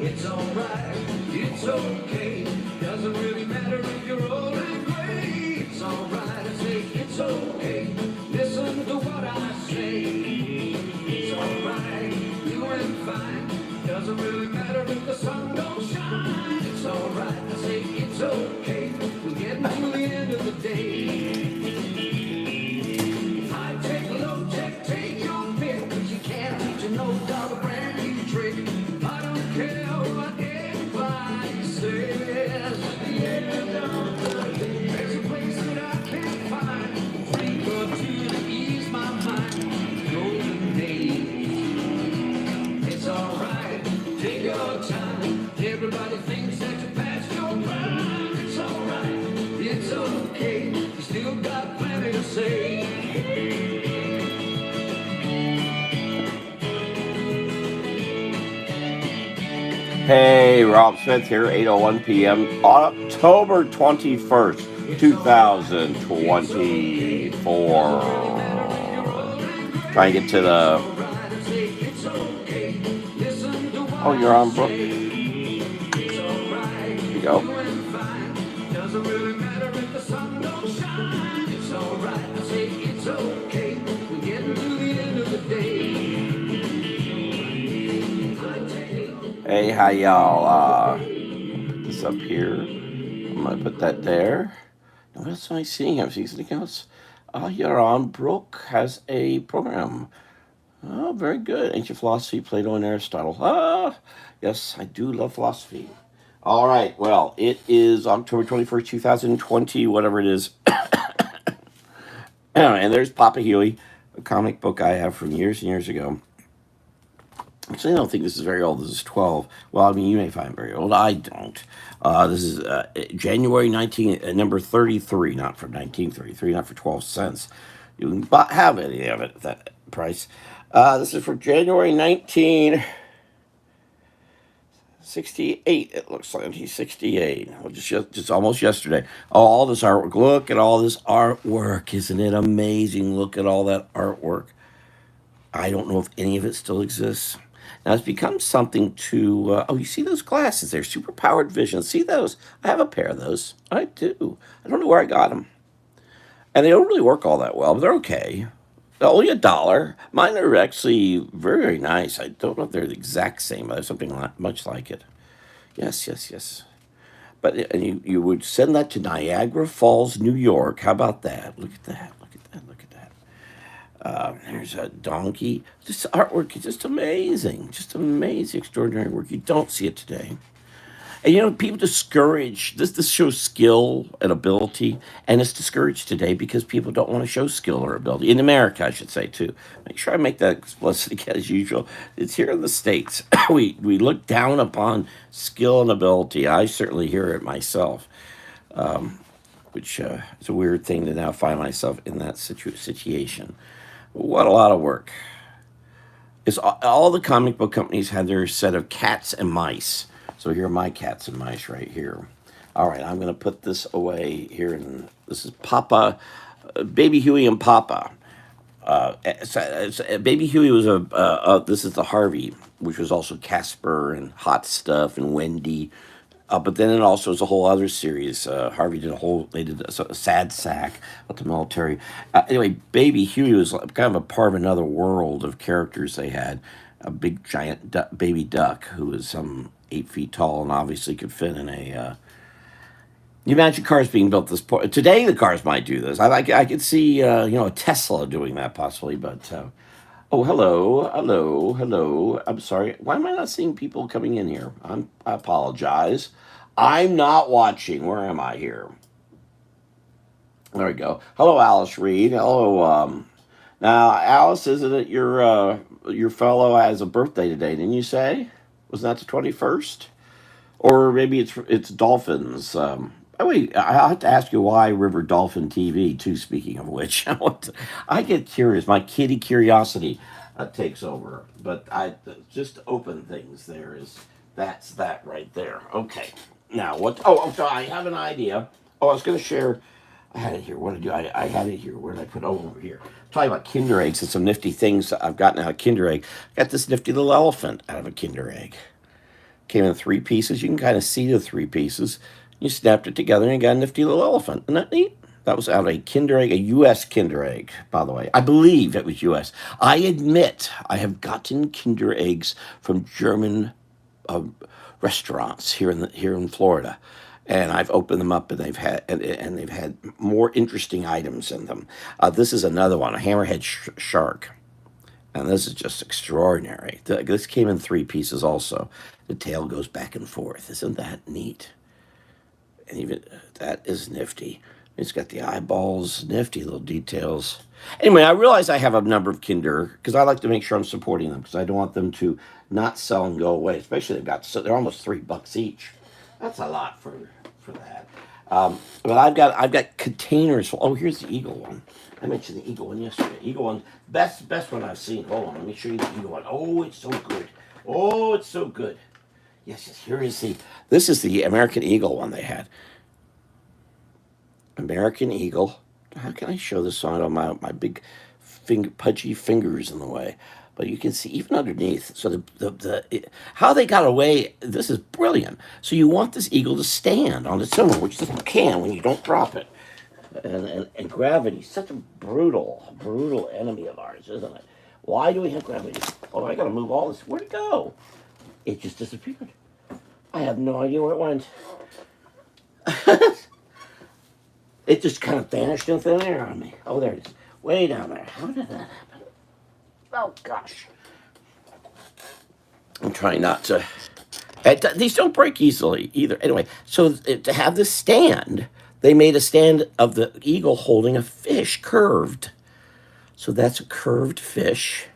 It's alright, it's okay. Doesn't really matter if you're old and gray. It's alright, I say it's okay. Listen to what I say. It's alright, doing fine. Doesn't really matter if the sun don't shine. It's alright, I say it's okay. We're getting to the end of the day. I take a low check, take your pick, 'cause you can't teach a no dollar brand new trick. I don't care what anybody says. There's a place that I can't find. Think or two to ease my mind. Golden days. It's alright, take your time. Everybody thinks that you passed your prime. It's alright, it's okay. You still got plenty to say. Hey, Rob Smith here, 8:01 p.m., October 21st, 2024. Trying to get to the... Oh, you're on, Brooke. Here you go. Hey, how y'all? Put this up here. I'm gonna put that there. Now, what else am I seeing? I'm seeing something else. You're on. Brooke has a program. Oh, very good. Ancient philosophy, Plato and Aristotle. Yes, I do love philosophy. All right. Well, it is October 21st, 2020, whatever it is. And there's Papa Huey, a comic book I have from years and years ago. Actually, I don't think this is very old. This is 12. Well, I mean, you may find it very old. I don't. This is January number 33, not for 1933, not for 12 cents. You can have any of it at that price. This is for January 1968. It looks like 1968. Well, just almost yesterday. Oh, all this artwork. Look at all this artwork. Isn't it amazing? Look at all that artwork. I don't know if any of it still exists. Now, it's become something to... oh, you see those glasses there? Superpowered vision. See those? I have a pair of those. I do. I don't know where I got them. And they don't really work all that well, but they're okay. They're only $1. Mine are actually very, very nice. I don't know if they're the exact same, but there's something much like it. Yes. But and you would send that to Niagara Falls, New York. How about that? Look at that. There's a donkey. This artwork is just amazing. Just amazing, extraordinary work. You don't see it today. And people discourage this shows skill and ability, and it's discouraged today because people don't want to show skill or ability. In America, I should say, too. Make sure I make that explicit again, as usual. It's here in the States. we look down upon skill and ability. I certainly hear it myself, which is a weird thing to now find myself in that situation. What a lot of work. It's all the comic book companies had their set of cats and mice. So here are my cats and mice right here. All right, I'm going to put this away here. And this is Papa, Baby Huey and Papa. Baby Huey was this is the Harvey, which was also Casper and Hot Stuff and Wendy. But then it also was a whole other series. Harvey they did a sad sack about the military. Anyway, Baby Huey was kind of a part of another world of characters they had. A big giant baby duck who was some 8 feet tall and obviously could fit in a... You imagine cars being built this point. Today the cars might do this. I could see a Tesla doing that possibly, but... Oh, hello. I'm sorry. Why am I not seeing people coming in here? I apologize. I'm not watching. Where am I here? There we go. Hello, Alice Reed. Hello. Now, Alice, isn't it your fellow has a birthday today? Didn't you say? Was that the 21st? Or maybe it's Dolphins. Wait, I have to ask you why River Dolphin TV, too, speaking of which. I get curious. My kitty curiosity takes over. But I just open things there that's that right there. Okay. Now, what? Oh, so I have an idea. Oh, I was going to share. I had it here. What did I do? I had it here. Where did I put it? Oh, over here. Talking about Kinder eggs and some nifty things I've gotten out of Kinder egg. I got this nifty little elephant out of a Kinder egg. Came in three pieces. You can kind of see the three pieces. You snapped it together and you got a nifty little elephant. Isn't that neat? That was out of a Kinder Egg, a U.S. Kinder Egg, by the way. I believe it was U.S. I admit I have gotten Kinder Eggs from German uh, restaurants here in Florida, and I've opened them up, and they've had more interesting items in them. This is another one, a hammerhead shark, and this is just extraordinary. This came in three pieces also. The tail goes back and forth. Isn't that neat? And even that is nifty. It's got the eyeballs, nifty little details. Anyway, I realize I have a number of Kinder because I like to make sure I'm supporting them because I don't want them to not sell and go away. Especially they're almost $3 each. That's a lot for that. But I've got containers. Oh, here's the eagle one. I mentioned the eagle one yesterday. Eagle one, best one I've seen. Hold on, let me show you the eagle one. Oh, it's so good. Oh, it's so good. Yes, yes. Here is the. This is the American Eagle one they had. American Eagle. How can I show this on my big pudgy fingers in the way? But you can see even underneath. So how they got away. This is brilliant. So you want this eagle to stand on its own, which it can when you don't drop it. And gravity, such a brutal enemy of ours, isn't it? Why do we have gravity? Oh, I got to move all this. Where'd it go? It just disappeared. I have no idea where it went. It just kind of vanished in thin air on me. Oh, there it is. Way down there. How did that happen? Oh, gosh. I'm trying not to. These don't break easily either. Anyway, so to have this stand, they made a stand of the eagle holding a fish curved. So that's a curved fish.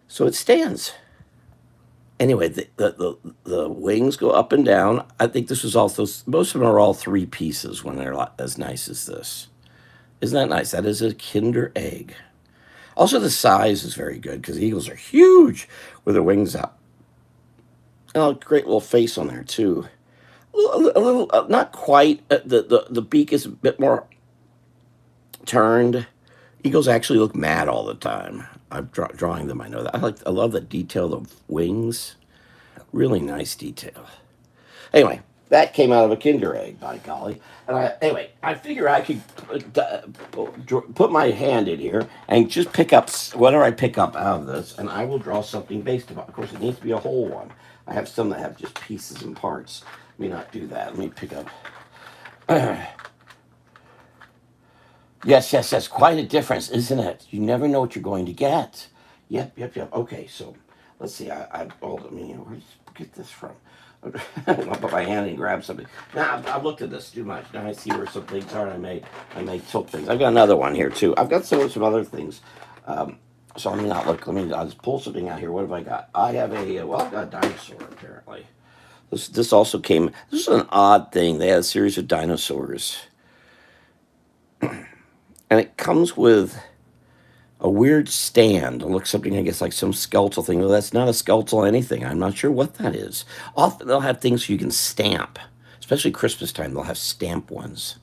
So it stands. Anyway, the wings go up and down. I think this was also, most of them are all three pieces when they're as nice as this. Isn't that nice? That is a Kinder Egg. Also, the size is very good because eagles are huge with their wings out. Oh, great little face on there, too. A little not quite. The beak is a bit more turned. Eagles actually look mad all the time. I'm drawing them. I know that. I love the detail of wings. Really nice detail. Anyway, that came out of a Kinder Egg, by golly. And I figure I could put my hand in here and just pick up whatever I pick up out of this, and I will draw something based upon. Of course, it needs to be a whole one. I have some that have just pieces and parts. Let me not do that. Let me pick up. Yes. Quite a difference, isn't it? You never know what you're going to get. Yep. Okay, so let's see. Let me. Where did you get this from? I'll put my hand and grab something. Now I've looked at this too much. Now I see where some things are. And I may tilt things. I've got another one here too. I've got some other things. So let me not look. I'll just pull something out here. What have I got? I have I've got a dinosaur apparently. This also came. This is an odd thing. They had a series of dinosaurs. And it comes with a weird stand. It looks something, I guess, like some skeletal thing. Well, that's not a skeletal anything. I'm not sure what that is. Often they'll have things you can stamp, especially Christmas time. They'll have stamp ones.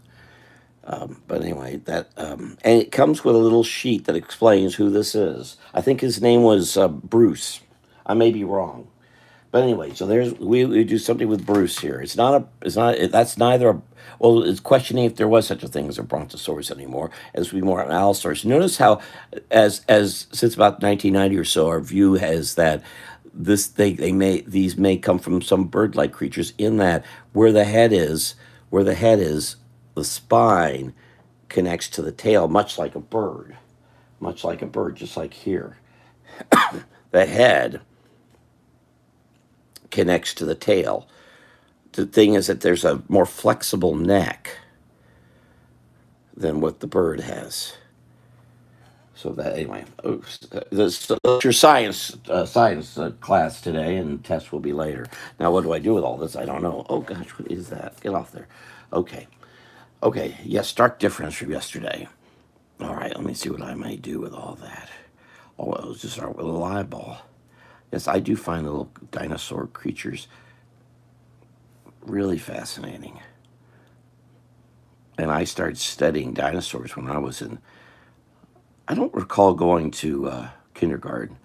But anyway, and it comes with a little sheet that explains who this is. I think his name was Bruce. I may be wrong. But anyway, so we do something with Bruce here. That's neither a, well, it's questioning if there was such a thing as a brontosaurus anymore, as we more an allosaurus. Notice how, as since about 1990 or so, our view has that these may come from some bird-like creatures. In that where the head is, the spine connects to the tail, much like a bird, just like here. The head connects to the tail. The thing is that there's a more flexible neck than what the bird has. So that anyway, that's your science class today, and test will be later. Now, what do I do with all this? I don't know. Oh gosh, what is that? Get off there. Okay. Yes, stark difference from yesterday. All right, let me see what I may do with all that. Oh, let's just start with a little eyeball. Yes, I do find little dinosaur creatures really fascinating. And I started studying dinosaurs when I don't recall going to kindergarten.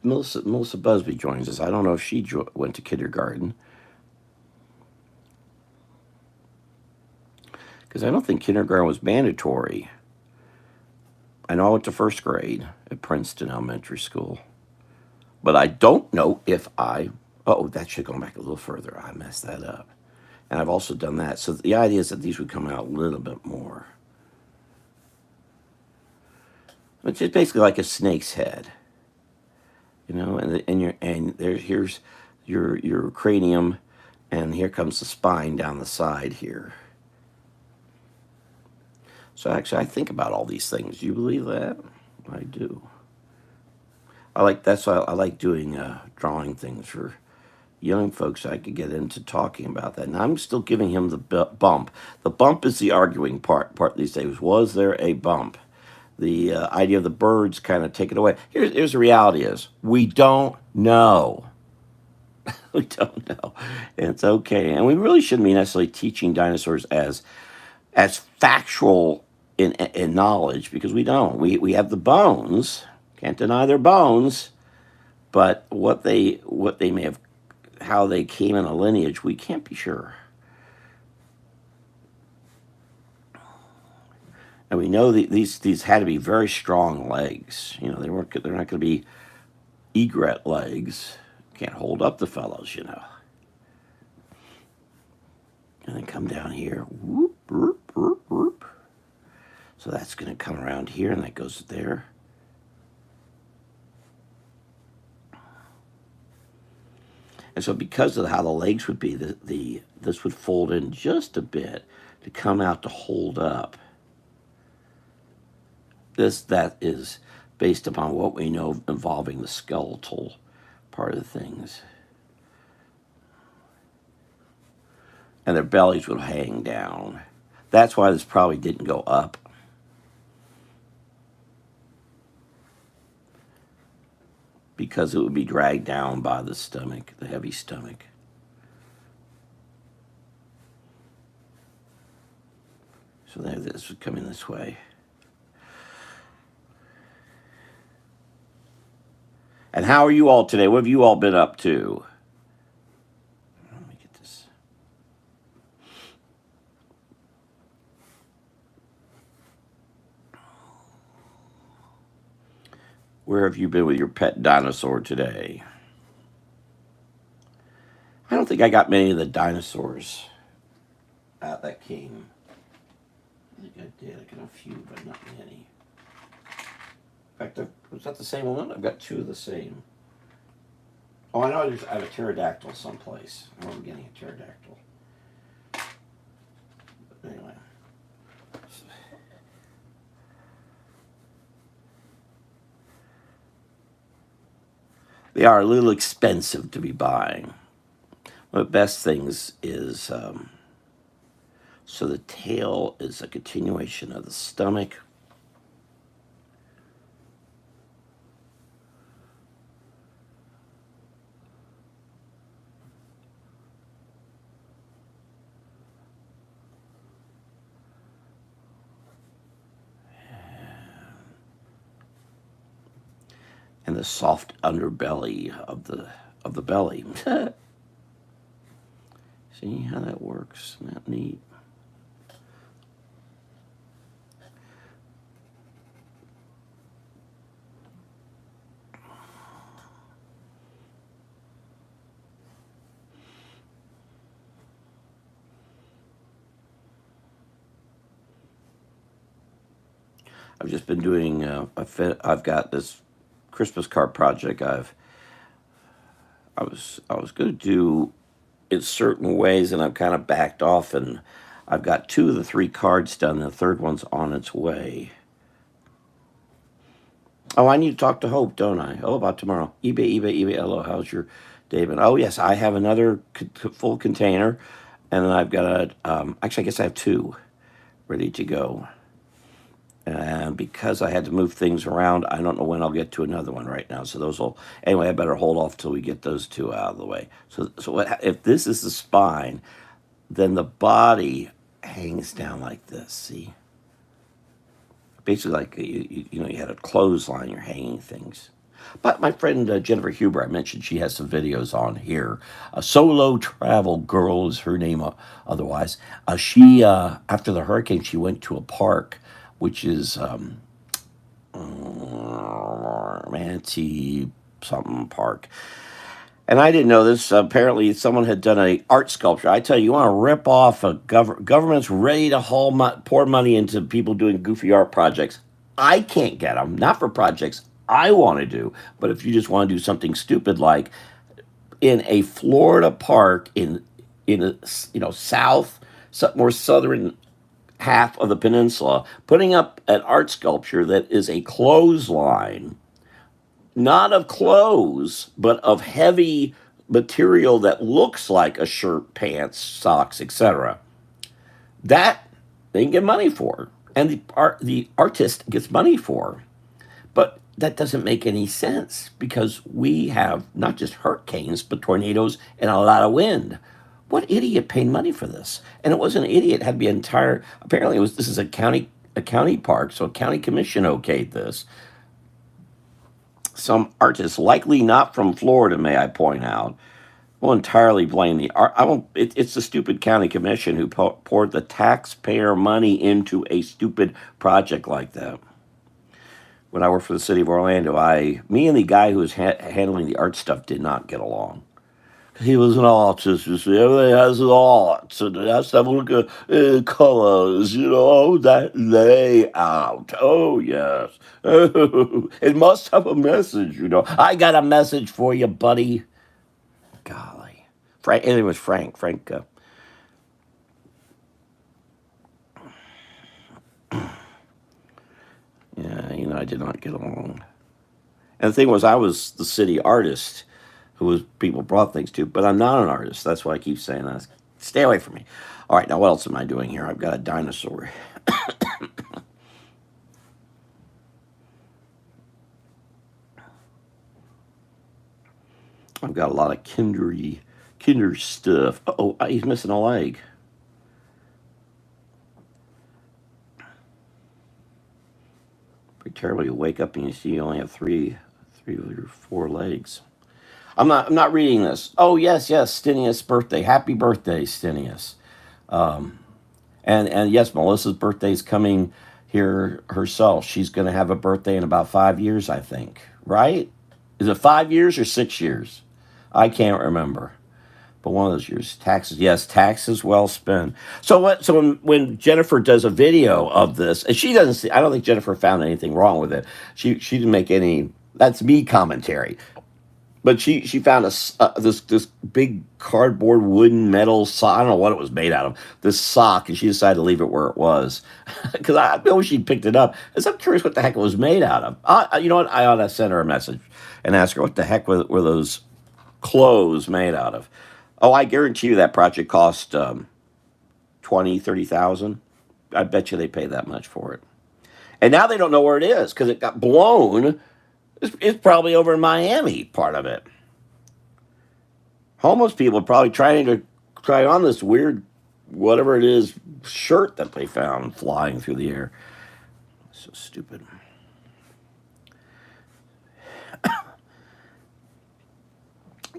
Melissa Busby joins us. I don't know if she went to kindergarten, because I don't think kindergarten was mandatory. I know I went to first grade at Princeton Elementary School, but I don't know if I. Oh, that should go back a little further. I messed that up. And I've also done that. So the idea is that these would come out a little bit more. It's just basically like a snake's head, here's your cranium, and here comes the spine down the side here. So actually, I think about all these things. Do you believe that? I do. That's why I like doing drawing things for young folks. I could get into talking about that. And I'm still giving him the bump. The bump is the arguing part these days. Was there a bump? The idea of the birds kind of take it away. Here's the reality is we don't know. We don't know. And it's okay. And we really shouldn't be necessarily teaching dinosaurs as factual in knowledge, because we don't. We have the bones. Can't deny their bones. But what they may have, how they came in a lineage, we can't be sure. And we know these had to be very strong legs. They're not going to be egret legs. Can't hold up the fellows. And then come down here. Whoop, whoop, whoop, whoop. So that's going to come around here, and that goes there. And so because of how the legs would be, this would fold in just a bit to come out to hold up. That is based upon what we know involving the skeletal part of the things. And their bellies would hang down. That's why this probably didn't go up. Because it would be dragged down by the stomach, the heavy stomach. So this would come in this way. And how are you all today? What have you all been up to? Let me get this. Where have you been with your pet dinosaur today? I don't think I got many of the dinosaurs that came. I think I did. I got a few, but not many. In fact, was that the same one? I've got two of the same. Oh, I know I have a pterodactyl someplace. I remember getting a pterodactyl. But anyway. They are a little expensive to be buying. One of the best things is, so the tail is a continuation of the stomach. And the soft underbelly of the belly. See how that works? Isn't that neat? I've just been doing. I've got this Christmas card project. I was going to do it certain ways, and I've kind of backed off, and I've got 2 of the 3 cards done. And the third one's on its way. Oh, I need to talk to Hope, don't I? Oh, about tomorrow. eBay. Hello, how's your day been? Oh, yes, I have another full container, and then I've got actually, I guess I have 2 ready to go. And because I had to move things around, I don't know when I'll get to another one right now. So those will, anyway, I better hold off till we get those 2 out of the way. So if this is the spine, then the body hangs down like this, see? Basically like, you had a clothesline, you're hanging things. But my friend Jennifer Huber, I mentioned she has some videos on here. Solo Travel Girl is her name otherwise. She, after the hurricane, she went to a park, which is Manatee something park. And I didn't know this. Apparently, someone had done a art sculpture. I tell you, you want to rip off a government's ready to pour money into people doing goofy art projects. I can't get them, not for projects I want to do, but if you just want to do something stupid like in a Florida park in a south, more southern half of the peninsula, putting up an art sculpture that is a clothesline, not of clothes, but of heavy material that looks like a shirt, pants, socks, etc. That they can get money for, and the artist gets money for. But that doesn't make any sense because we have not just hurricanes, but tornadoes and a lot of wind. What idiot paid money for this? And it wasn't an idiot; it had to be an entire. Apparently, it was. This is a county park, so a county commission okayed this. Some artists, likely not from Florida, may I point out, will entirely blame the art. I won't. It's the stupid county commission who poured the taxpayer money into a stupid project like that. When I worked for the city of Orlando, me and the guy who was handling the art stuff did not get along. He was an artist, you see. Everybody has an art, and it has to have a look at colors, that layout. Oh, yes. It must have a message. I got a message for you, buddy. Golly. Frank, and it was Frank. Yeah, I did not get along. And the thing was, I was the city artist who was people brought things to, but I'm not an artist. That's why I keep saying that. Stay away from me. All right, now what else am I doing here? I've got a dinosaur. I've got a lot of kinder stuff. Oh, he's missing a leg. Pretty terrible. You wake up and you see you only have three or four legs. I'm not reading this. Oh yes, Stinius' birthday. Happy birthday, Stinius. Um, and yes, Melissa's birthday's coming here herself. She's going to have a birthday in about 5 years, I think. Right? Is it 5 years or 6 years? I can't remember. But one of those years, taxes. Yes, taxes well spent. So what? So when Jennifer does a video of this, and she doesn't see, I don't think Jennifer found anything wrong with it. She didn't make any. That's me commentary. But she found this big cardboard wooden metal sock. I don't know what it was made out of. This sock, and she decided to leave it where it was because I know she picked it up. I'm curious what the heck it was made out of. You know what? I ought to send her a message and ask her what the heck were those clothes made out of. Oh, I guarantee you that project cost 20, 30,000. I bet you they pay that much for it. And now they don't know where it is because it got blown. It's probably over in Miami, part of it. Homeless people are probably trying to try on this weird, whatever it is, shirt that they found flying through the air. So stupid.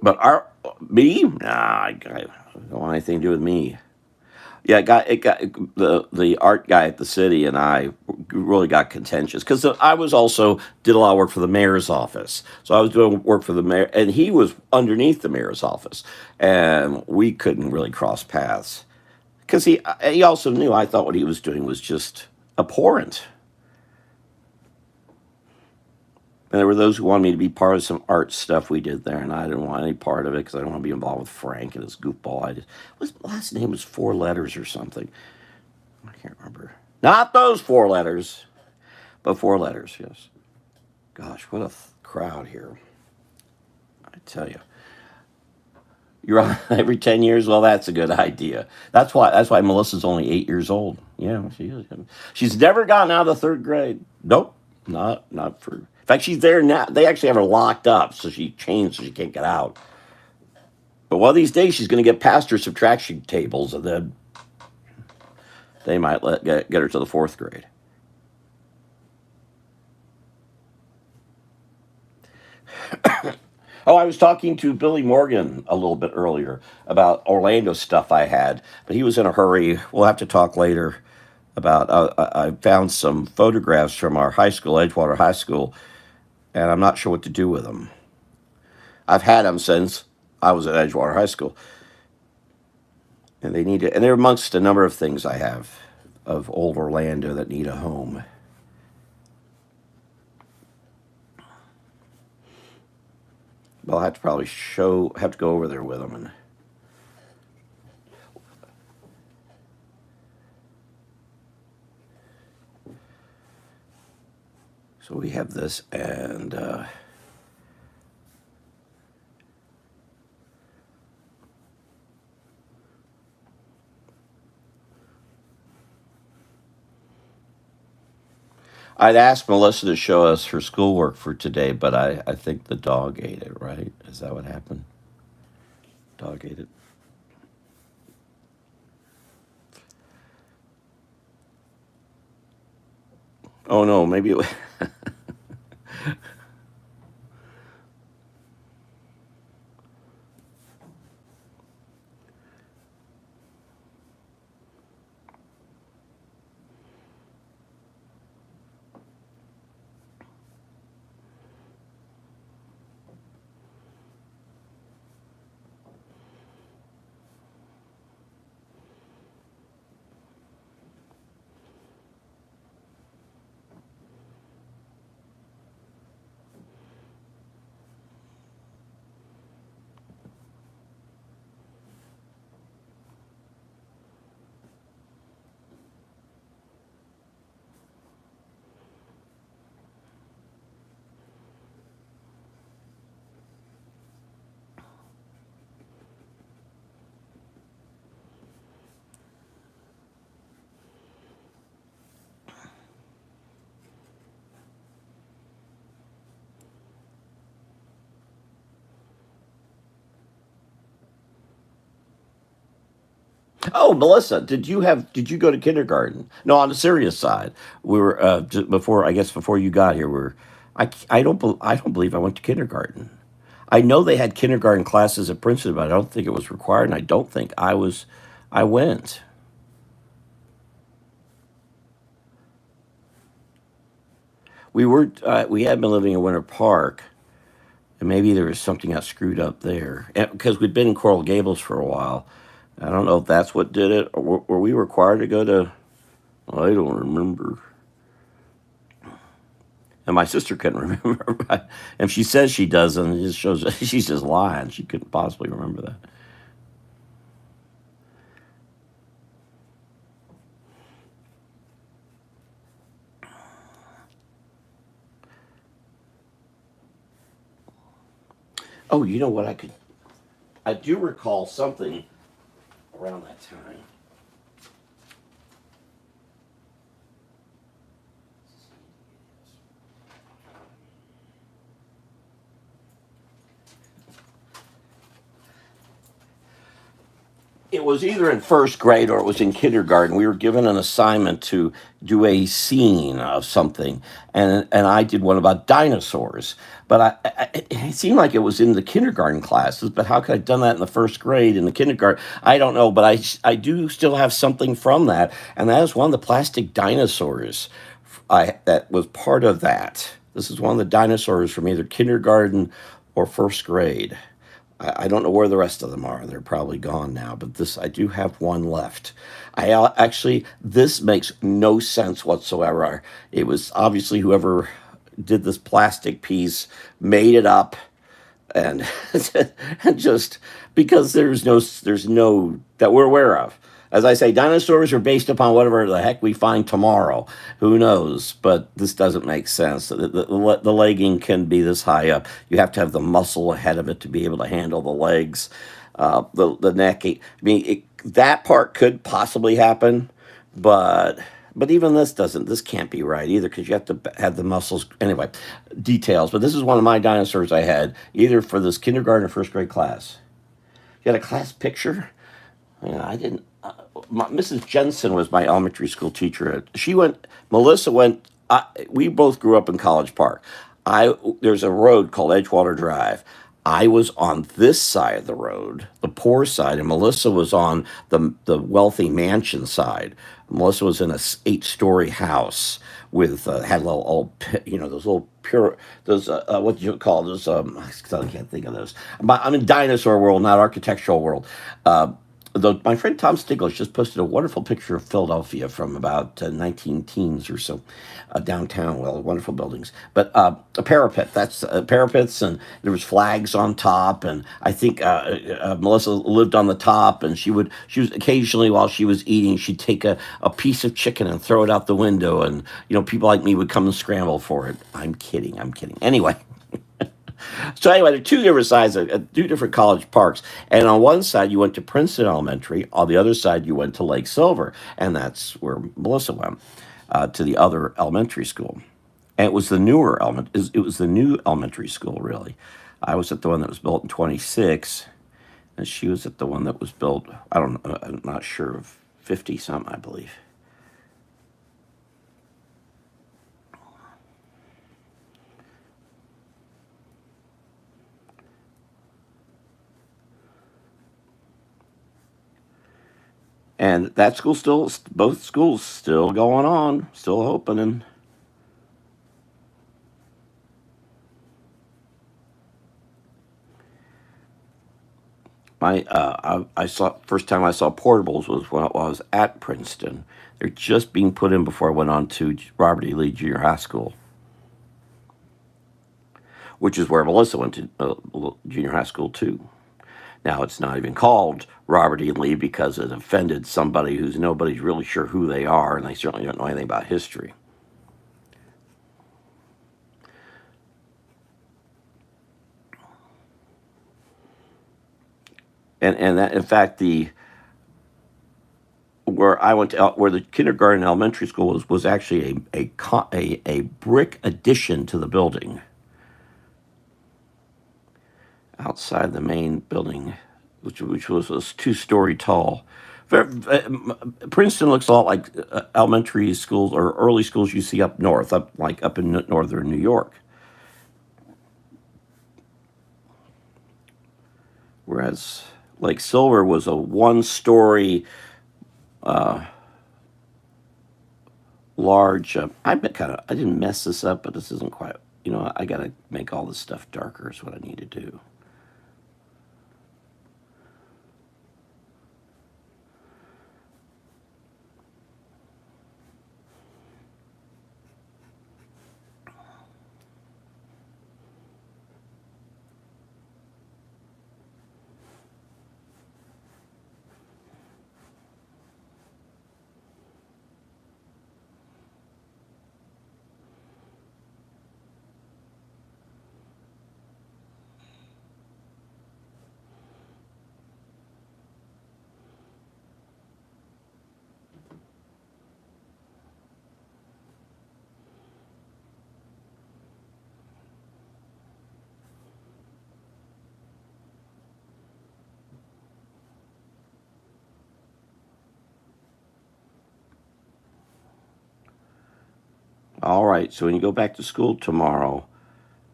But me? Nah, I don't want anything to do with me. Yeah, it got the art guy at the city and I really got contentious because I was also did a lot of work for the mayor's office. So I was doing work for the mayor, and he was underneath the mayor's office, and we couldn't really cross paths because he also knew I thought what he was doing was just abhorrent. And there were those who wanted me to be part of some art stuff we did there, and I didn't want any part of it because I don't want to be involved with Frank and his goofball. His last name was 4 letters or something. I can't remember. Not those 4 letters, but 4 letters. Yes. Gosh, what a crowd here! I tell you, you're on every 10 years. Well, that's a good idea. That's why Melissa's only 8 years old. Yeah, she is. She's never gotten out of the third grade. Nope, not for. In fact, she's there now. They actually have her locked up, so she changed so she can't get out. But one of these days, she's going to get past her subtraction tables, and then they might get her to the fourth grade. Oh, I was talking to Billy Morgan a little bit earlier about Orlando stuff I had, but he was in a hurry. We'll have to talk later about. I found some photographs from our high school, Edgewater High School, and I'm not sure what to do with them. I've had them since I was at Edgewater High School, and they need to, and they're amongst a number of things I have of old Orlando that need a home. Well, I have to probably have to go over there with them, and so we have this, and I'd asked Melissa to show us her schoolwork for today, but I think the dog ate it. Right? Is that what happened? Dog ate it. Oh no, maybe it. Oh, Melissa, did you go to kindergarten? No, on the serious side, we were before, I guess before you got here. I don't believe I went to kindergarten. I know they had kindergarten classes at Princeton, but I don't think it was required, and I don't think I went. We had been living in Winter Park, and maybe there was something got screwed up there because we'd been in Coral Gables for a while. I don't know if that's what did it, or were we required to go to? I don't remember. And my sister couldn't remember. But if she says she doesn't, it just shows she's just lying. She couldn't possibly remember that. Oh, you know what? I do recall something around that time. It was either in first grade or it was in kindergarten. We were given an assignment to do a scene of something, and I did one about dinosaurs. But it seemed like it was in the kindergarten classes. But how could I have done that in the first grade in the kindergarten? I don't know. But I do still have something from that, and that is one of the plastic dinosaurs. I that was part of that. This is one of the dinosaurs from either kindergarten or first grade. I don't know where the rest of them are. They're probably gone now, but this I do have one left. Actually, this makes no sense whatsoever. It was obviously whoever did this plastic piece made it up, and and just because there's no that we're aware of. As I say, dinosaurs are based upon whatever the heck we find tomorrow. Who knows? But this doesn't make sense. The legging can be this high up. You have to have the muscle ahead of it to be able to handle the legs. The neck. I mean, that part could possibly happen, but even this doesn't. This can't be right either because you have to have the muscles. Anyway, details. But this is one of my dinosaurs I had either for this kindergarten or first grade class. You had a class picture. Yeah, I didn't. Mrs. Jensen was my elementary school teacher. She went. Melissa went. We both grew up in College Park. I there's a road called Edgewater Drive. I was on this side of the road, the poor side, and Melissa was on the wealthy mansion side. Melissa was in a 8-story house with had little old those little pure those what do you call those I can't think of those. But I'm in dinosaur world, not architectural world. My friend Tom Stiglitz just posted a wonderful picture of Philadelphia from about 19 teens or so, downtown. Well, wonderful buildings, but a parapet. That's parapets, and there was flags on top. And I think Melissa lived on the top, and she was occasionally while she was eating, she'd take a piece of chicken and throw it out the window, and people like me would come and scramble for it. I'm kidding. I'm kidding. Anyway. So anyway, there are two different sides, two different college parks, and on one side you went to Princeton Elementary, on the other side you went to Lake Silver, and that's where Melissa went to the other elementary school, and it was the newer element. It was the new elementary school, really. I was at the one that was built in '26, and she was at the one that was built. I don't know. I'm not sure of 50 something, I believe. And that school still, both schools still going on, still opening. I saw first time I saw portables was when I was at Princeton. They're just being put in before I went on to Robert E. Lee Junior High School, which is where Melissa went to junior high school too. Now it's not even called Robert E. Lee because it offended somebody who's nobody's really sure who they are, and they certainly don't know anything about history. And that, in fact, the where I went to, where the kindergarten and elementary school was actually a brick addition to the building outside the main building, which was a 2-story tall. Princeton looks a lot like elementary schools or early schools you see up north, up in northern New York. Whereas Lake Silver was a 1-story, large. I didn't mess this up, but this isn't quite. I got to make all this stuff darker. Is what I need to do. All right. So when you go back to school tomorrow,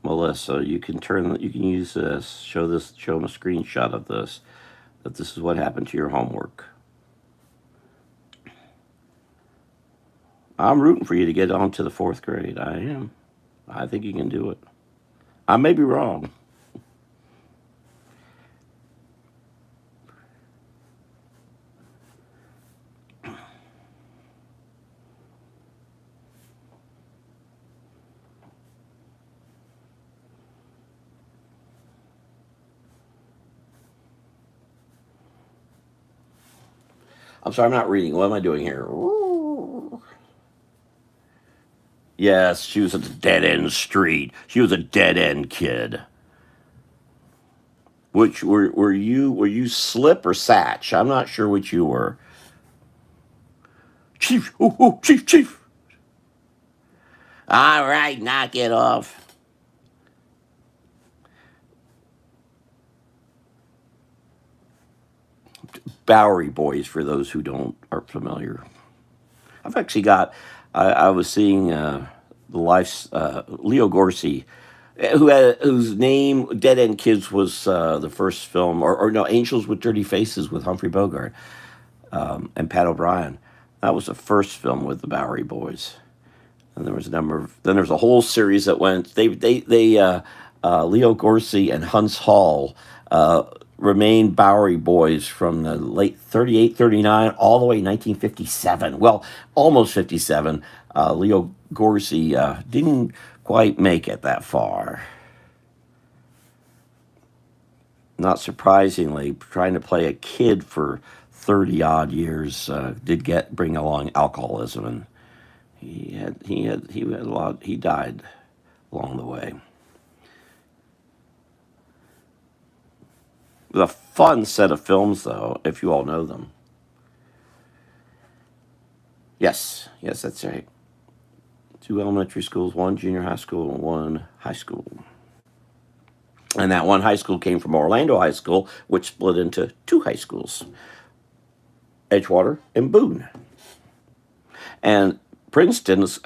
Melissa, you can use this. Show them a screenshot of this. That this is what happened to your homework. I'm rooting for you to get on to the 4th grade. I am. I think you can do it. I may be wrong. I'm sorry, I'm not reading. What am I doing here? Yes, she was at the dead end street. She was a dead end kid. Which were you? Were you Slip or Satch? I'm not sure which you were. Chief, ooh, ooh, chief, chief. All right, knock it off. Bowery Boys, for those who don't aren't familiar. I've actually got. I was seeing the life's Leo Gorcey, whose name Dead End Kids was the first film, or no, Angels with Dirty Faces with Humphrey Bogart and Pat O'Brien. That was the first film with the Bowery Boys. And there was a number of then there was a whole series that went. They Leo Gorcey and Hunts Hall remained Bowery Boys from the late 38, 39, all the way 1957. Well, almost 57. Leo Gorcey didn't quite make it that far. Not surprisingly, trying to play a kid for 30 odd years did get bring along alcoholism, and he had a lot. He died along the way. It was a fun set of films, though, if you all know them. Yes, yes, that's right. Two elementary schools, one junior high school, and one high school. And that one high school came from Orlando High School, which split into two high schools, Edgewater and Boone. And Princeton's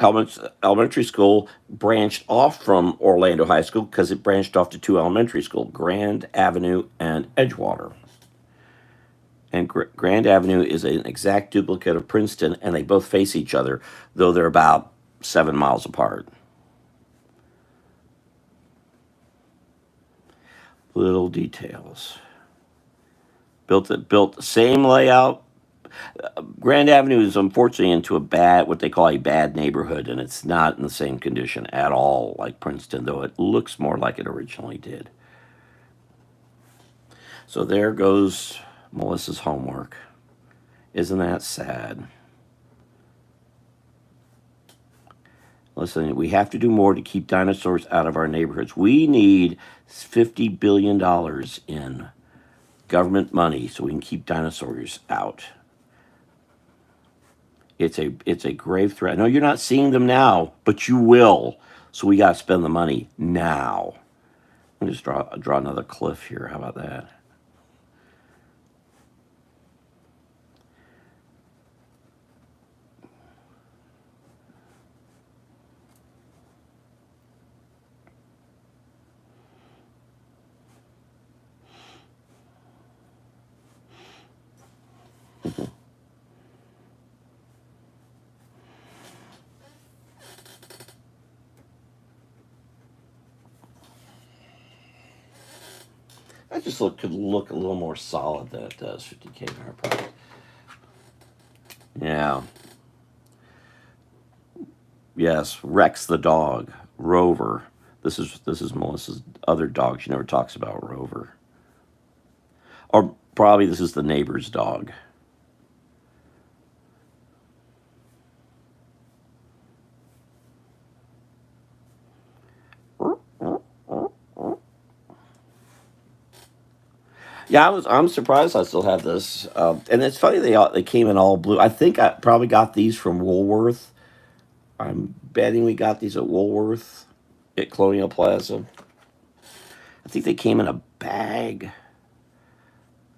elementary school branched off from Orlando High School because it branched off to two elementary schools, Grand Avenue and Edgewater. And Grand Avenue is an exact duplicate of Princeton, and they both face each other, though they're about 7 miles apart. Little details. Built the same layout. Grand Avenue is unfortunately into what they call a bad neighborhood, and it's not in the same condition at all like Princeton, though it looks more like it originally did. So there goes Melissa's homework. Isn't that sad? Listen, we have to do more to keep dinosaurs out of our neighborhoods. We need $50 billion in government money so we can keep dinosaurs out. It's a grave threat. I know you're not seeing them now, but you will. So we got to spend the money now. Let me just draw another cliff here. How about that? I just could look a little more solid than it does 50K in our product. Yeah. Yes, Rex the dog, Rover. This is Melissa's other dog. She never talks about Rover. Or probably this is the neighbor's dog. Yeah, I'm surprised I still have this, and it's funny they came in all blue. I think I probably got these from Woolworth. I'm betting we got these at Woolworth at Colonial Plaza. I think they came in a bag.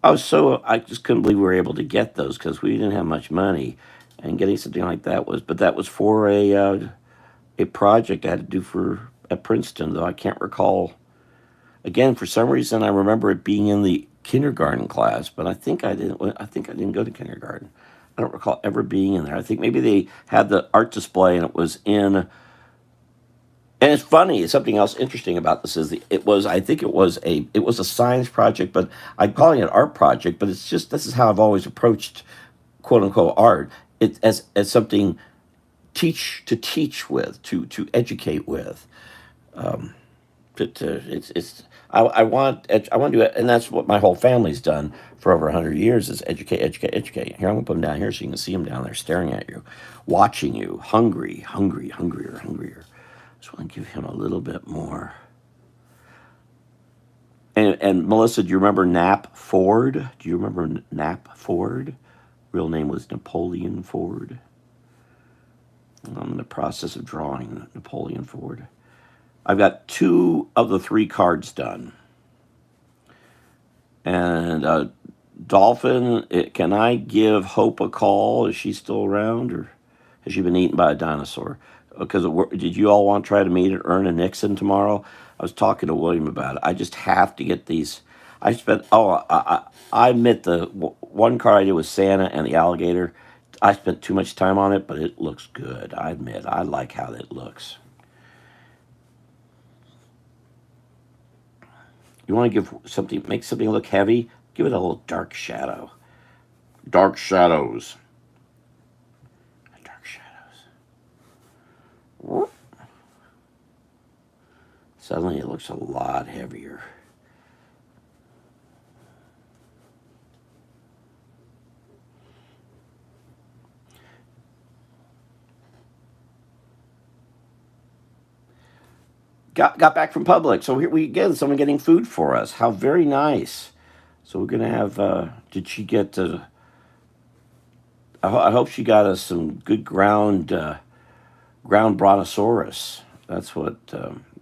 I just couldn't believe we were able to get those because we didn't have much money, and getting something like that was for a project I had to do for at Princeton, though I can't recall. Again, for some reason, I remember it being in the kindergarten class, but I think I didn't. I think I didn't go to kindergarten. I don't recall ever being in there. I think maybe they had the art display and it was in. And it's funny. Something else interesting about this is it was. I think it was a science project, but I'm calling it an art project. But it's just this is how I've always approached quote unquote art. It as something teach with, to educate with. Um, it's I want to do it, and that's what my whole family's done for over 100 years is educate, educate, educate. Here I'm gonna put them down here so you can see them down there staring at you, watching you, hungry, hungry, hungrier, hungrier. Just want to give him a little bit more. And Melissa, do you remember Knapp Ford? Do you remember Knapp Ford? Real name was Napoleon Ford. I'm in the process of drawing Napoleon Ford. I've got 2 of the 3 cards done. And Dolphin, can I give Hope a call? Is she still around, or has she been eaten by a dinosaur? because did you all want to try to meet at Erna Nixon tomorrow? I was talking to William about it. I just have to get these. I spent I admit one card I did with Santa and the alligator. I spent too much time on it, but it looks good. I admit I like how it looks. You want to give something, make something look heavy? Give it a little dark shadow. Dark shadows. Dark shadows. Suddenly it looks a lot heavier. Got back from Publix, so here we again someone getting food for us. How very nice. So we're gonna have. Did she get? I hope she got us some good ground brontosaurus. That's what.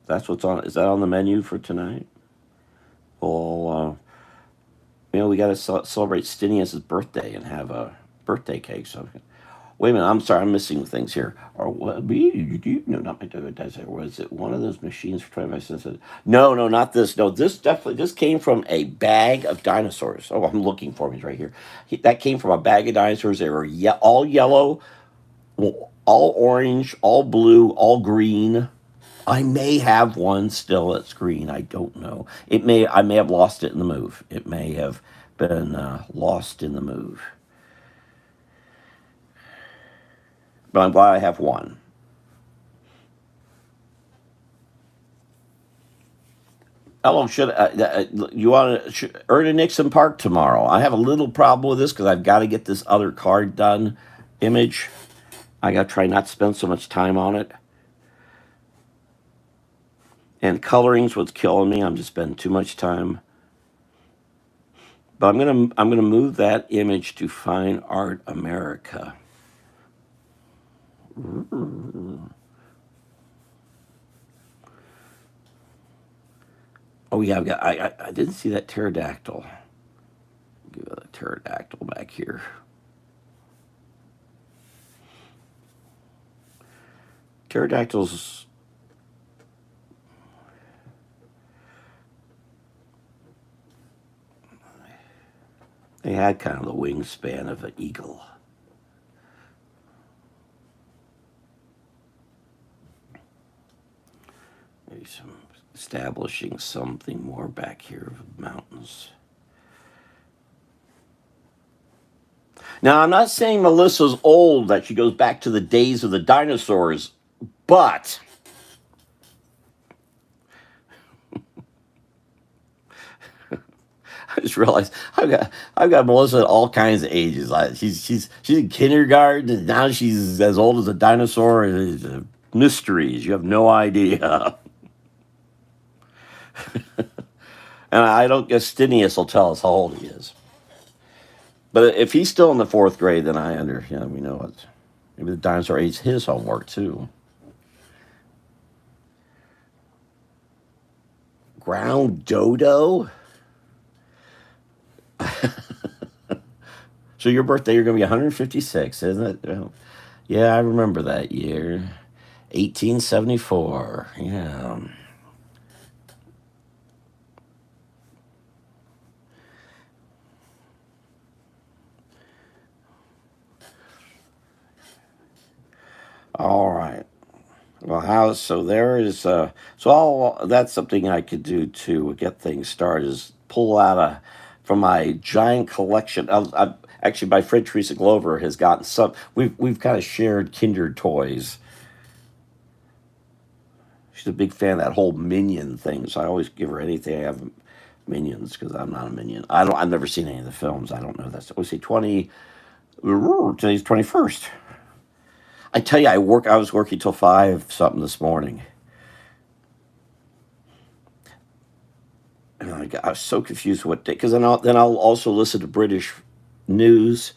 That's what's on. Is that on the menu for tonight? Well, we got to celebrate Stinius's birthday and have a birthday cake. So, wait a minute. I'm sorry. I'm missing things here. Or what? No, not my debit. Was it one of those machines for 25 cents? No, not this. No, this came from a bag of dinosaurs. Oh, I'm looking for it. He's right here. That came from a bag of dinosaurs. They were all yellow, all orange, all blue, all green. I may have one still that's green. I don't know. I may have lost it in the move. It may have been lost in the move. But I'm glad I have one. Hello, you want to earn a Nixon Park tomorrow? I have a little problem with this because I've got to get this other card done. Image. I got to try not to spend so much time on it. And coloring's what's killing me. I'm just spending too much time. But I'm gonna move that image to Fine Art America. Oh yeah, I didn't see that pterodactyl. Give a pterodactyl back here. Pterodactyls. They had kind of the wingspan of an eagle. Maybe establishing something more back here of mountains. Now, I'm not saying Melissa's old, that she goes back to the days of the dinosaurs, but I just realized I've got Melissa at all kinds of ages. She's in kindergarten, and now she's as old as a dinosaur. It's mysteries. You have no idea. And I don't guess Stinius will tell us how old he is. But if he's still in the 4th grade, then we know it. Maybe the dinosaur ate his homework too. Ground dodo? So your birthday, you're going to be 156, isn't it? Yeah, I remember that year. 1874. Yeah. All right. Well, so there is that's something I could do to get things started, is pull out from my giant collection. Actually, my friend Teresa Glover has gotten some. We've kind of shared Kinder toys. She's a big fan of that whole Minion thing, so I always give her anything I have Minions, because I'm not a Minion. I've never seen any of the films. I don't know. Let's see, today's 21st. I tell you, I was working till 5 something this morning. And I was so confused what day, because then I'll also listen to British news,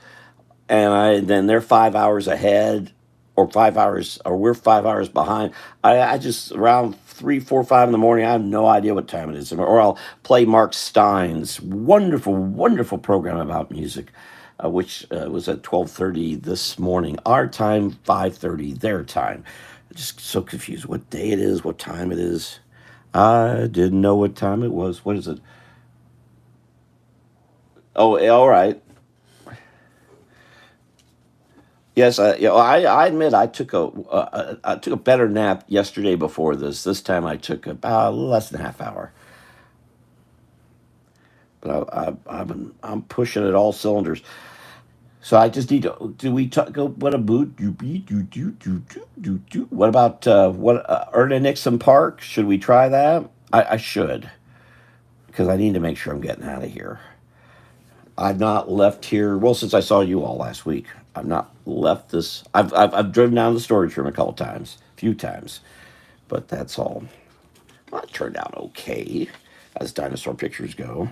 and then they're 5 hours ahead, or 5 hours, or we're 5 hours behind. I just, around 3, 4, 5 in the morning, I have no idea what time it is. Or I'll play Mark Stein's wonderful, wonderful program about music, which was at 12:30 this morning, our time, 5:30 their time. Just so confused what day it is, what time it is. I didn't know what time it was. What is it? Oh, all right. Yes, I admit I took a better nap yesterday before this. This time I took about less than a half hour. But I'm pushing at all cylinders. So I just need to. Do we talk? Go. What about What about Erna Nixon Park? Should we try that? I should because I need to make sure I'm getting out of here. I've not left here. Well, since I saw you all last week, I've not left this. I've driven down to the storage room a couple times, a few times, but that's all. Well, it turned out okay, as dinosaur pictures go.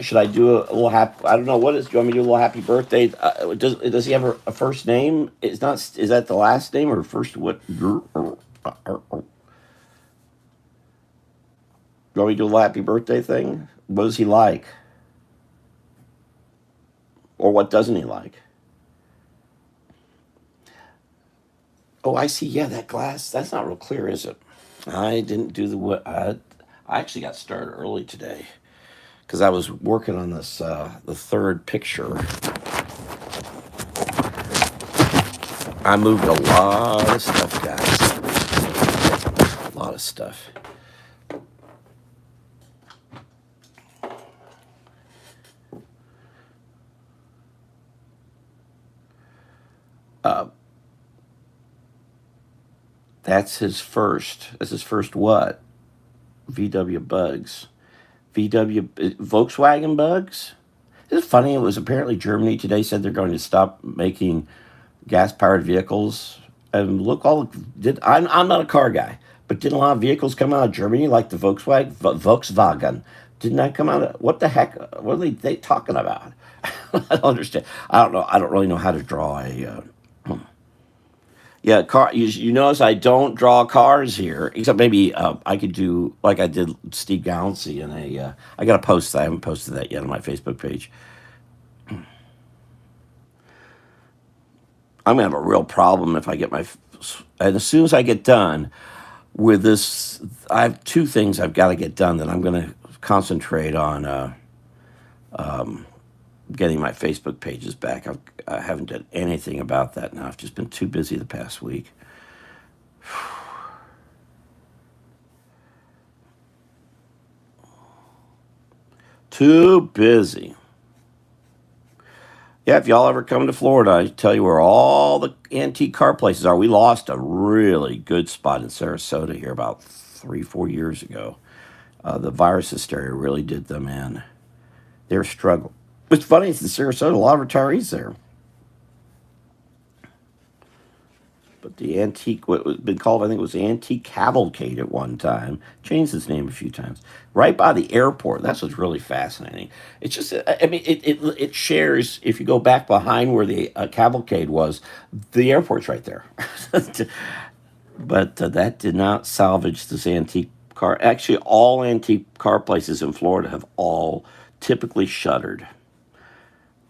Should I do a little happy? I don't know what is. Do you want me to do a little happy birthday? Does he have a first name? It's not. Is that the last name or first? What? Do you want me to do a little happy birthday thing? What does he like, or what doesn't he like? Oh, I see. Yeah, that glass. That's not real clear, is it? I didn't do the what. I actually got started early today because I was working on this the third picture. I moved a lot of stuff, guys. A lot of stuff. Uh, that's his first. That's his first what? VW bugs. VW Volkswagen bugs. It's funny. It was apparently Germany today said they're going to stop making gas powered vehicles. And look, all did I'm not a car guy, but didn't a lot of vehicles come out of Germany like the Volkswagen? Didn't that come out of what the heck? What are they talking about? I don't understand. I don't know. I don't really know how to draw a. Yeah, car. You notice I don't draw cars here, except maybe I could do like I did Steve Gallantzy in a. I got to post that. I haven't posted that yet on my Facebook page. I'm gonna have a real problem if I get my. And as soon as I get done with this, I have two things I've got to get done that I'm gonna concentrate on getting my Facebook pages back. I haven't done anything about that now. I've just been too busy the past week. Too busy. Yeah, if y'all ever come to Florida, I tell you where all the antique car places are. We lost a really good spot in Sarasota here about 3, 4 years ago. The virus hysteria really did them in. They're struggling. It's funny, it's in Sarasota, a lot of retirees there. But the antique, what was been called, I think it was the Antique Cavalcade at one time, changed its name a few times. Right by the airport. That's what's really fascinating. It's just, I mean, it shares, if you go back behind where the cavalcade was, the airport's right there. But that did not salvage this antique car. Actually, all antique car places in Florida have all typically shuttered.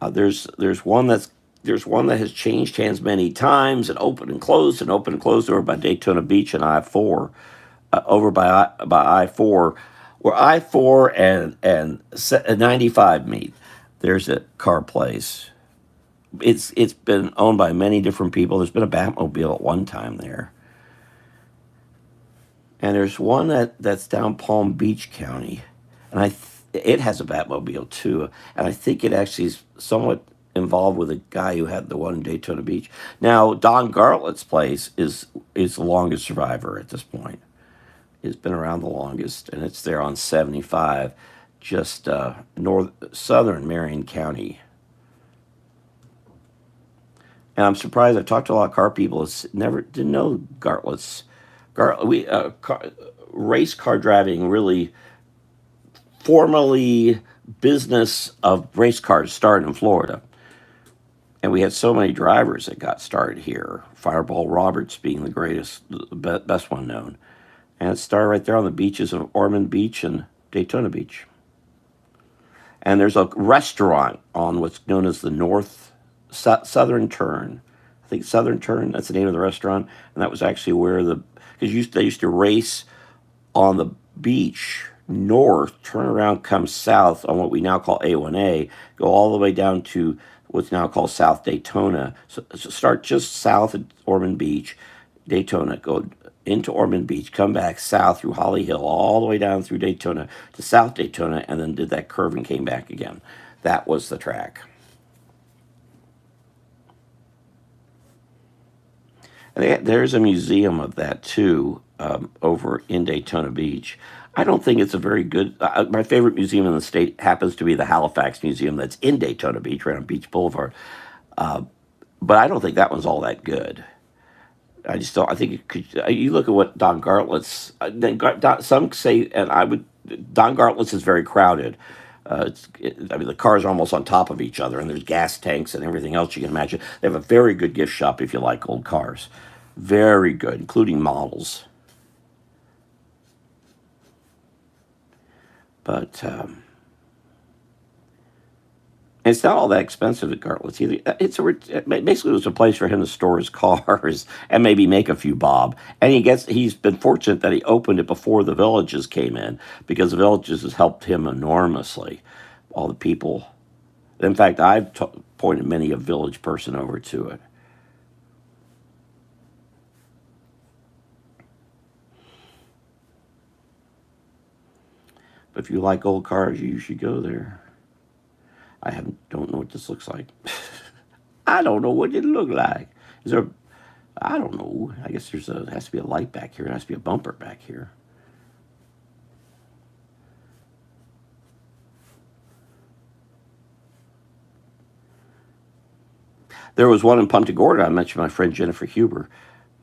There's one that has changed hands many times and opened and closed over by Daytona Beach and I-4, over by I-4, where I-4 and 95 meet. There's a car place. It's been owned by many different people. There's been a Batmobile at one time there, and there's one that's down Palm Beach County, and it has a Batmobile too, and I think it actually is somewhat involved with a guy who had the one in Daytona Beach. Now, Don Gartlett's place is the longest survivor at this point. It's been around the longest, and it's there on 75, just southern Marion County. And I'm surprised. I've talked to a lot of car people. It's never didn't know Gartlett's. Race car driving really formally business of race cars started in Florida. And we had so many drivers that got started here. Fireball Roberts being the greatest, the best one known. And it started right there on the beaches of Ormond Beach and Daytona Beach. And there's a restaurant on what's known as the Southern Turn. I think Southern Turn. That's the name of the restaurant, and that was actually where they used to race on the beach north, turn around, come south on what we now call A1A, go all the way down to what's now called South Daytona. So start just south of Ormond Beach, Daytona, go into Ormond Beach, come back south through Holly Hill, all the way down through Daytona to South Daytona, and then did that curve and came back again. That was the track. And there's a museum of that too, over in Daytona Beach. I don't think it's a very good. My favorite museum in the state happens to be the Halifax Museum that's in Daytona Beach, right on Beach Boulevard. But I don't think that one's all that good. I just don't. I think it could. You look at what Don Gartlett's. Some say, and I would. Don Gartlett's is very crowded. I mean, the cars are almost on top of each other, and there's gas tanks and everything else you can imagine. They have a very good gift shop if you like old cars. Very good, including models. But it's not all that expensive at Gartlett's either. Basically it was a place for him to store his cars and maybe make a few bob. And he's been fortunate that he opened it before the Villages came in, because the Villages has helped him enormously. All the people. In fact, I've pointed many a Village person over to it. But if you like old cars, you should go there. Don't know what this looks like. I don't know what it look like. Is there? I don't know. I guess there has to be a light back here. There has to be a bumper back here. There was one in Punta Gorda. I mentioned my friend Jennifer Huber,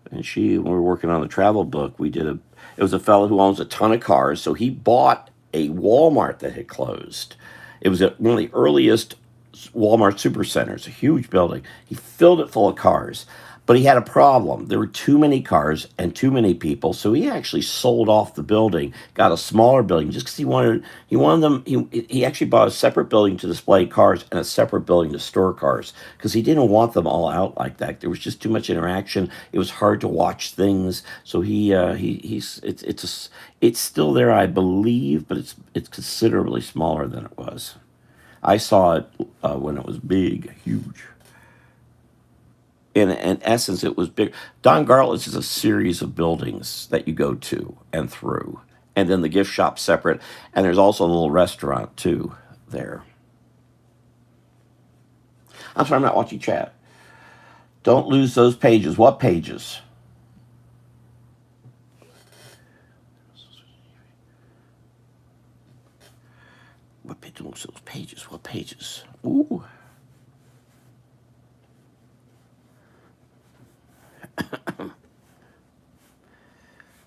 and when we were working on the travel book, it was a fellow who owns a ton of cars, so he bought a Walmart that had closed. It was one of the earliest Walmart supercenters, a huge building. He filled it full of cars, but he had a problem. There were too many cars and too many people, so he actually sold off the building, got a smaller building, just because he wanted them. He actually bought a separate building to display cars and a separate building to store cars, because he didn't want them all out like that. There was just too much interaction. It was hard to watch things. So it's still there, I believe, but it's considerably smaller than it was. I saw it when it was big, huge. In essence, it was big. Don Gartlett's is a series of buildings that you go to and through, and then the gift shop separate, and there's also a little restaurant too there. I'm sorry, I'm not watching chat. Don't lose those pages. What pages? Don't lose those pages. What pages? Ooh.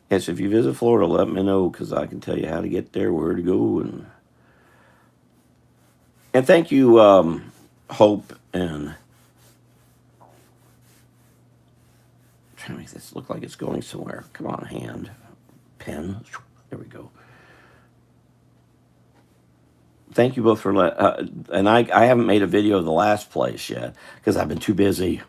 Yes, if you visit Florida, let me know, because I can tell you how to get there, where to go, and thank you, Hope, and I'm trying to make this look like it's going somewhere. Come on, hand, pen. There we go. Thank you both for and I haven't made a video of the last place yet because I've been too busy.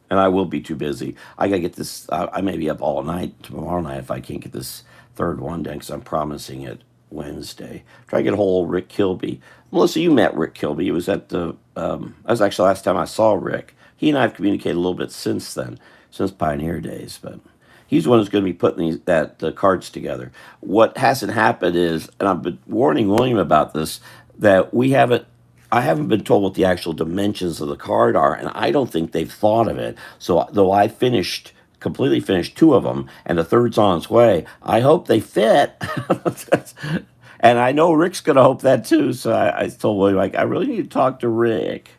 And I will be too busy. I gotta get this. I may be up all night tomorrow night if I can't get this third one done, because I'm promising it Wednesday. Try to get a hold of Rick Kilby. Melissa, you met Rick Kilby. It was at the. That was actually the last time I saw Rick. He and I have communicated a little bit since then, since Pioneer days. But he's the one who's going to be putting the cards together. What hasn't happened is, and I've been warning William about this, that I haven't been told what the actual dimensions of the card are, and I don't think they've thought of it. So, though I completely finished two of them, and the third's on its way, I hope they fit. And I know Rick's going to hope that too. So I told William, I really need to talk to Rick.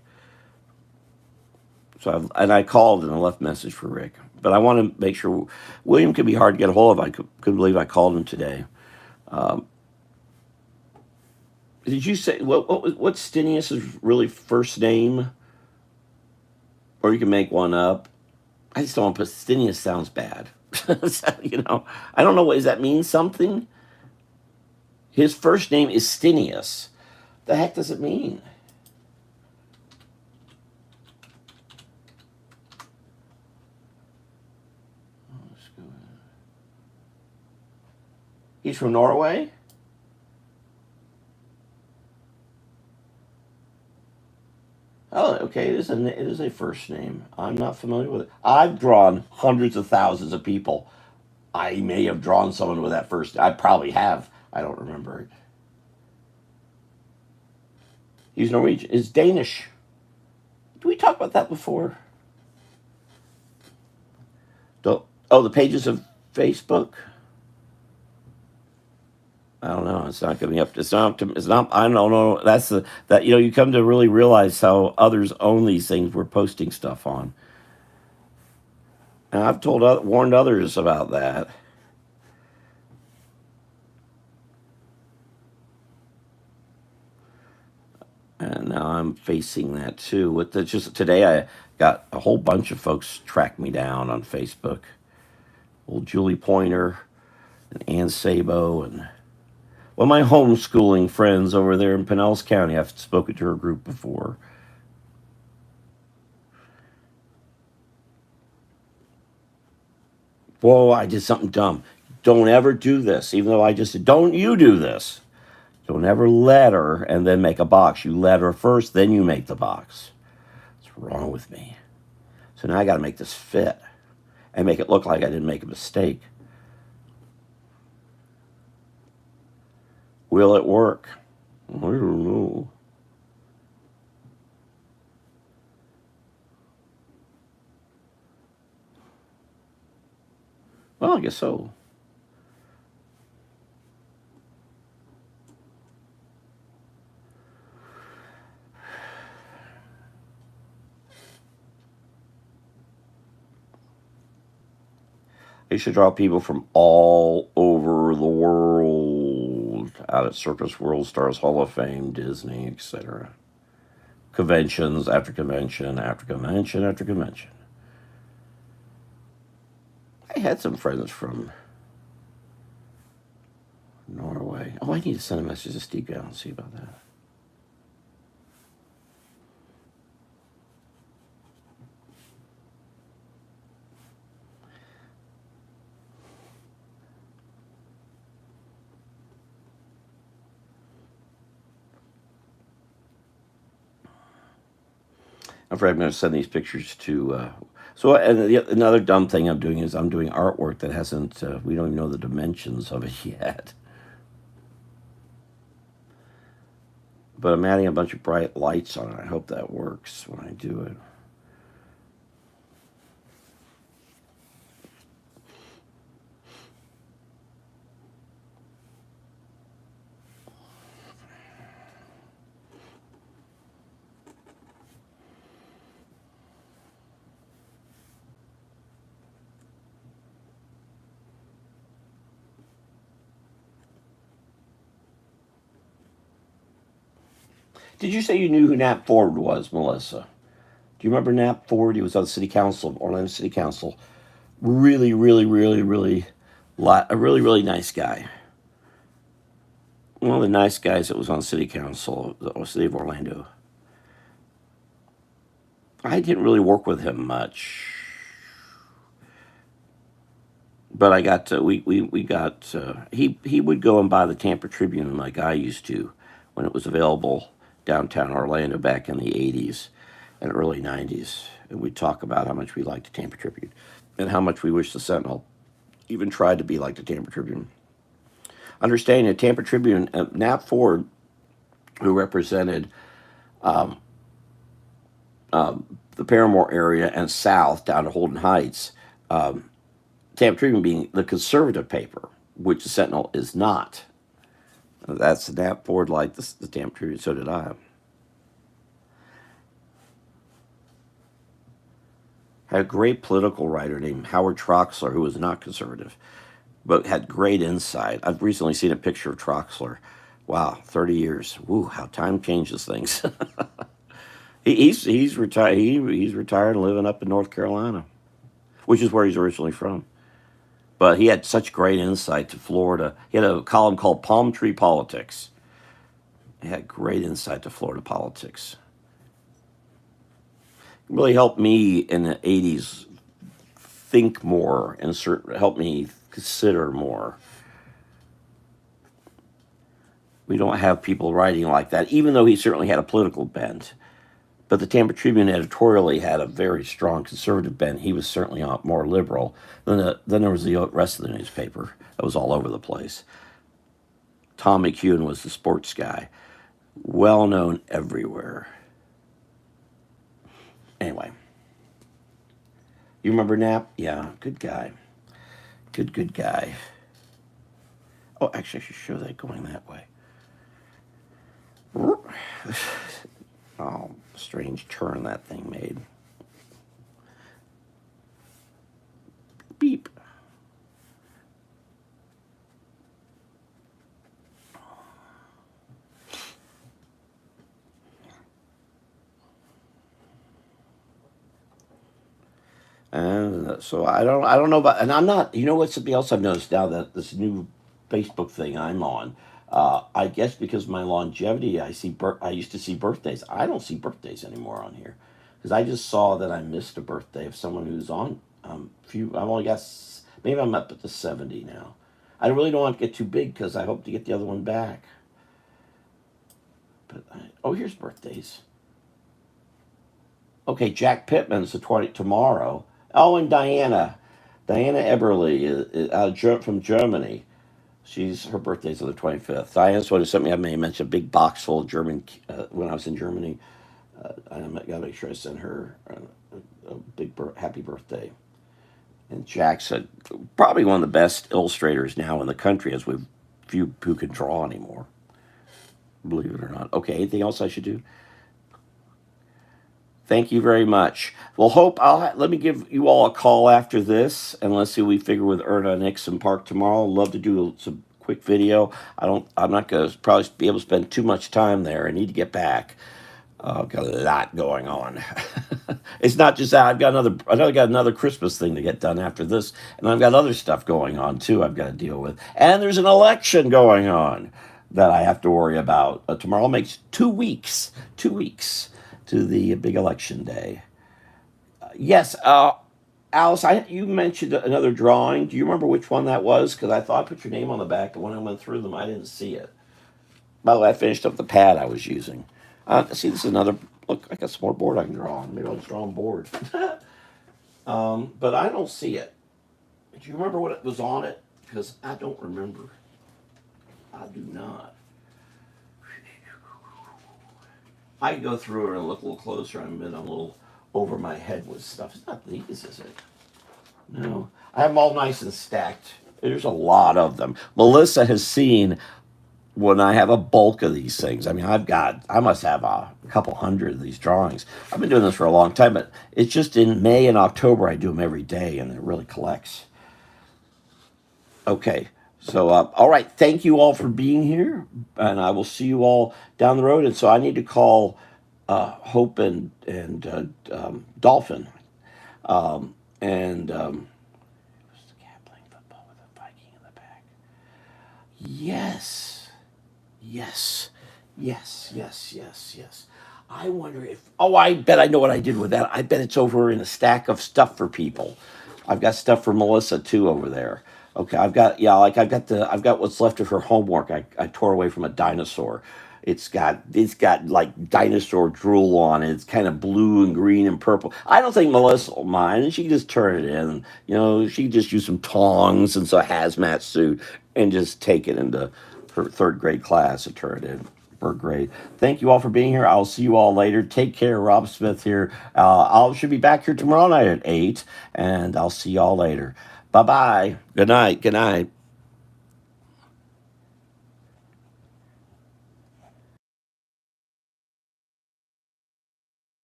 So I called and I left a message for Rick. But I want to make sure William can be hard to get a hold of. I couldn't believe I called him today. Did you say what's Stinius's really first name? Or you can make one up. I just don't want to put Stinius. Sounds bad. I don't know. Does that mean something? His first name is Stinius. The heck does it mean? He's from Norway? Oh, okay. It is a first name. I'm not familiar with it. I've drawn hundreds of thousands of people. I may have drawn someone with that first. I probably have. I don't remember it. He's Norwegian. Is Danish. Did we talk about that before? Oh, the pages of Facebook. I don't know. It's not going to be up. It's not. It's not. I don't know. That's the that you come to really realize how others own these things we're posting stuff on. And I've warned others about that. And now I'm facing that too. With just today, I got a whole bunch of folks track me down on Facebook. Old Julie Pointer and Ann Sabo and well, my homeschooling friends over there in Pinellas County. I've spoken to her group before. Whoa, I did something dumb. Don't ever do this, even though I just said, don't you do this. Don't ever letter and then make a box. You letter first, then you make the box. What's wrong with me? So now I got to make this fit and make it look like I didn't make a mistake. Will it work? I don't know. Well, I guess so. They should draw people from all over the world out at Circus World Stars Hall of Fame, Disney, etc. Conventions after convention after convention after convention. I had some friends from Norway. Oh, I need to send a message to Steve Gallen and see about that. I'm afraid I'm going to send these pictures to. Another dumb thing I'm doing is I'm doing artwork that hasn't. We don't even know the dimensions of it yet. But I'm adding a bunch of bright lights on it. I hope that works when I do it. Did you say you knew who Nat Ford was, Melissa? Do you remember Nat Ford? He was on the City Council, Orlando City Council. Really, really, really, really, a really, really nice guy. One of the nice guys that was on City Council, the City of Orlando. I didn't really work with him much, but I got we got he would go and buy the Tampa Tribune like I used to when it was available downtown Orlando back in the 80s and early 90s, and we'd talk about how much we liked the Tampa Tribune and how much we wish the Sentinel even tried to be like the Tampa Tribune. Understanding the Tampa Tribune, Nat Ford, who represented the Paramore area and south down to Holden Heights, Tampa Tribune being the conservative paper, which the Sentinel is not. That's Nat Ford like the Tampa Tribune, so did I. Had a great political writer named Howard Troxler, who was not conservative, but had great insight. I've recently seen a picture of Troxler. Wow, 30 years. Woo, how time changes things. He's retired. He's retired and living up in North Carolina, which is where he's originally from. But he had such great insight to Florida. He had a column called Palm Tree Politics. He had great insight to Florida politics. It really helped me in the 80s think more and helped me consider more. We don't have people writing like that, even though he certainly had a political bent. But the Tampa Tribune editorially had a very strong conservative bent. He was certainly more liberal. Then there was the rest of the newspaper that was all over the place. Tom McEwen was the sports guy, well known everywhere. Anyway, you remember Knapp? Yeah, good guy. Good guy. Oh, actually, I should show that going that way. Oh, strange turn that thing made. Beep. And so I don't know about, and I'm not. You know what? Something else I've noticed now that this new Facebook thing I'm on. I guess because of my longevity, I used to see birthdays. I don't see birthdays anymore on here because I just saw that I missed a birthday of someone who's on. Few. I've only got. Maybe I'm up to 70 now. I really don't want to get too big because I hope to get the other one back. But oh, here's birthdays. Okay, Jack Pittman's the 20 tomorrow. Oh, and Diana Eberly from Germany. Her birthday's on the 25th. Diana's one of something I may mention. A big box full of German when I was in Germany. I gotta make sure I send her a big happy birthday. And Jack's probably one of the best illustrators now in the country, as we've few who can draw anymore. Believe it or not. Okay, anything else I should do? Thank you very much. Well, let me give you all a call after this, and let's see what we figure with Erna Nixon Park tomorrow. Love to do some quick video. I'm not going to probably be able to spend too much time there. I need to get back. I've got a lot going on. It's not just that. I've got another Christmas thing to get done after this, and I've got other stuff going on too. I've got to deal with, and there's an election going on that I have to worry about. Tomorrow makes 2 weeks. 2 weeks to the big election day. Yes, Alice, you mentioned another drawing. Do you remember which one that was? Because I thought I put your name on the back, but when I went through them, I didn't see it. By the way, I finished up the pad I was using. See, this is another. Look, I got some more board I can draw on. Maybe I'll just draw on board. But I don't see it. Do you remember what it was on it? Because I don't remember. I do not. I can go through it and look a little closer. I'm a little over my head with stuff. It's not these, is it? No. I have them all nice and stacked. There's a lot of them. Melissa has seen when I have a bulk of these things. I mean, I must have a couple hundred of these drawings. I've been doing this for a long time, but it's just in May and October I do them every day, and it really collects. Okay. So, all right, thank you all for being here, and I will see you all down the road. And so I need to call Hope and Dolphin. Who's the cat playing football with a Viking in the back? Yes, yes. I wonder if. Oh, I bet I know what I did with that. I bet it's over in a stack of stuff for people. I've got stuff for Melissa too over there. Okay, I've got what's left of her homework. I tore away from a dinosaur. It's got like dinosaur drool on it. It's kind of blue and green and purple. I don't think Melissa will mind, and she can just turn it in. She can just use some tongs and some hazmat suit and just take it into her third grade class and turn it in. Grade. Thank you all for being here. I'll see you all later. Take care. Rob Smith here. I should be back here tomorrow night at 8, and I'll see you all later. Bye-bye. Good night. Good night.